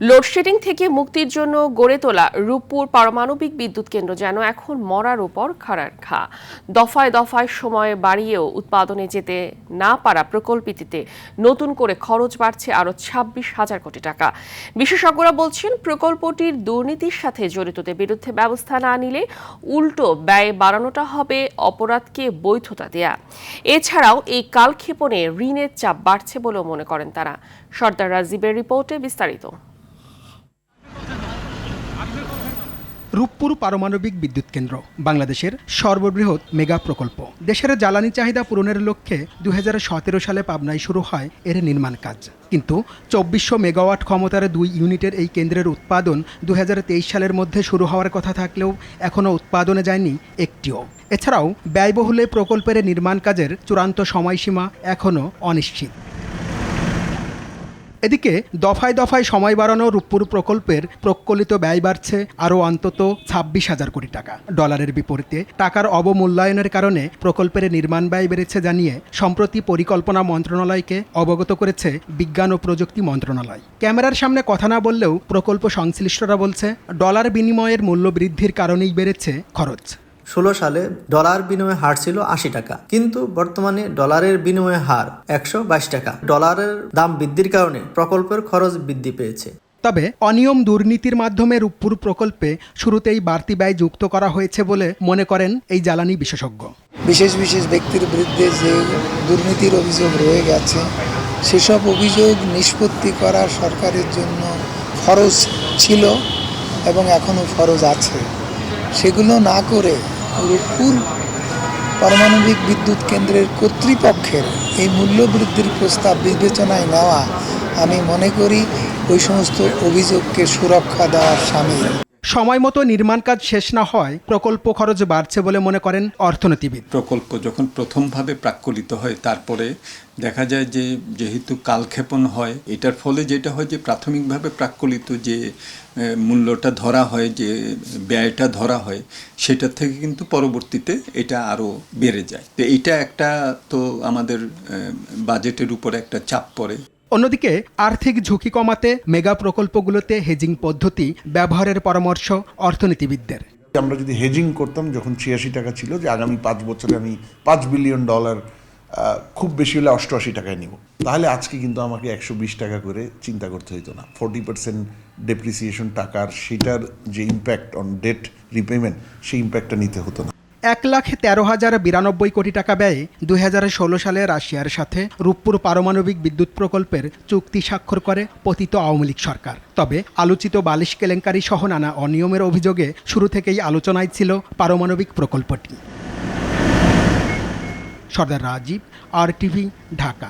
Load shedding থেকে মুক্তির জন্য গড়ে তোলা রূপপুর পারমাণবিক বিদ্যুৎ কেন্দ্র যেন এখন মরার উপর খাড়ার ঘা। দফায় দফায় সময় বাড়িয়েও উৎপাদনে যেতে না পারা প্রকল্পটিতে নতুন করে খরচ বাড়ছে আরও 26,000 কোটি টাকা। বিশেষজ্ঞরা বলছেন, প্রকল্পটির দুর্নীতির সাথে জড়িতদের বিরুদ্ধে ব্যবস্থা না নিলে উল্টো ব্যয় বাড়ানোটা হবে অপরাধকে বৈধতা দেয়া। এছাড়াও এই কালক্ষেপণে ঋণের চাপ বাড়ছে বলেও মনে করেন তারা। সর্দার রাজীবের রিপোর্টে বিস্তারিত। রূপপুর পারমাণবিক বিদ্যুৎ কেন্দ্র বাংলাদেশের সর্ববৃহৎ মেগা প্রকল্প। দেশের জ্বালানি চাহিদা পূরণের লক্ষ্যে 2017 সালে পাবনায় শুরু হয় এর নির্মাণ কাজ। কিন্তু 2400 মেগাওয়াট ক্ষমতার 2 ইউনিটের এই কেন্দ্রের উৎপাদন 2023 সালের মধ্যে শুরু হওয়ার কথা থাকলেও এখনও উৎপাদনে যায়নি একটিও। এছাড়াও ব্যয়বহুলে প্রকল্পের নির্মাণ কাজের চূড়ান্ত সময়সীমা এখনও অনিশ্চিত। এদিকে দফায় দফায় সময় বাড়ানো রূপপুর প্রকল্পের প্রকল্পিত ব্যয় বাড়ছে আরও অন্তত 26,000 কোটি টাকা। ডলারের বিপরীতে টাকার অবমূল্যায়নের কারণে প্রকল্পের নির্মাণ ব্যয় বেড়েছে জানিয়ে সম্প্রতি পরিকল্পনা মন্ত্রণালয়কে অবগত করেছে বিজ্ঞান ও প্রযুক্তি মন্ত্রণালয়। ক্যামেরার সামনে কথা না বললেও প্রকল্প সংশ্লিষ্টরা বলছে, ডলার বিনিময়ের মূল্য বৃদ্ধির কারণেই বেড়েছে খরচ। 2016 সালে ডলার বিনিময় হার ছিল 80 টাকা, কিন্তু বর্তমানে ডলারের বিনিময় হার 122 টাকা। ডলারের দাম বৃদ্ধির কারণে প্রকল্পের খরচ বৃদ্ধি পেয়েছে। তবে অনিয়ম দুর্নীতির মাধ্যমে রূপপুর প্রকল্পে শুরুতেই বাড়তি ব্যয় যুক্ত করা হয়েছে বলে মনে করেন এই জ্বালানি বিশেষজ্ঞ। বিশেষ বিশেষ ব্যক্তির বিরুদ্ধে যে দুর্নীতির অভিযোগ রয়ে গেছে, সেসব অভিযোগ নিষ্পত্তি করা সরকারের জন্য ফরজ ছিল এবং এখনও ফরজ আছে। সেগুলো না করে রূপপুর পারমাণবিক বিদ্যুৎ কেন্দ্রের কর্তৃপক্ষের এই মূল্য বৃদ্ধির প্রস্তাব বিবেচনায় নেওয়া, আমি মনে করি ওই সমস্ত অভিযোগকে সুরক্ষা দেওয়ার শামিল। সময় মতো নির্মাণ কাজ শেষ না হয় প্রকল্প খরচ বাড়ছে বলে মনে করেন অর্থনীতিবিদ। প্রকল্প যখন প্রথমভাবে প্রাক্কলিত হয়, তারপরে দেখা যায় যে যেহেতু কালক্ষেপণ হয়, এটার ফলে যেটা হয় যে প্রাথমিকভাবে প্রাক্কলিত যে মূল্যটা ধরা হয়, যে ব্যয়টা ধরা হয়, সেটা থেকে কিন্তু পরবর্তীতে এটা আরও বেড়ে যায়। তো এটা একটা তো আমাদের বাজেটের উপরে একটা চাপ পড়ে। অন্যদিকে আর্থিক ঝুঁকি কমাতে মেগা প্রকল্পগুলোতে হেজিং পদ্ধতি ব্যবহারের পরামর্শ অর্থনীতিবিদদের। আমরা যদি হেজিং করতাম, যখন 86 টাকা ছিল, যে আগামী 5 বছরে আমি $5 বিলিয়ন খুব বেশি হলে 88 টাকায় নিব, তাহলে আজকে কিন্তু আমাকে 120 টাকা করে চিন্তা করতে হইতো না। 40% ডেপ্রিসিয়েশন টাকার, সেটার যে ইম্প্যাক্ট অন ডেট রিপেমেন্ট, সেই ইম্প্যাক্টটা নিতে হতো না। 1,13,092 কোটি টাকা ব্যয়ে 2016 সালে রাশিয়ার সাথে রূপপুর পারমাণবিক বিদ্যুৎ প্রকল্পের চুক্তি স্বাক্ষর করে পতিত আওয়ামী লীগ সরকার। তবে আলোচিত বালিশ কেলেঙ্কারি সহ নানা অনিয়মের অভিযোগে শুরু থেকেই আলোচনায় ছিল পারমাণবিক প্রকল্পটি। সর্দার রাজীব, RTV, ঢাকা।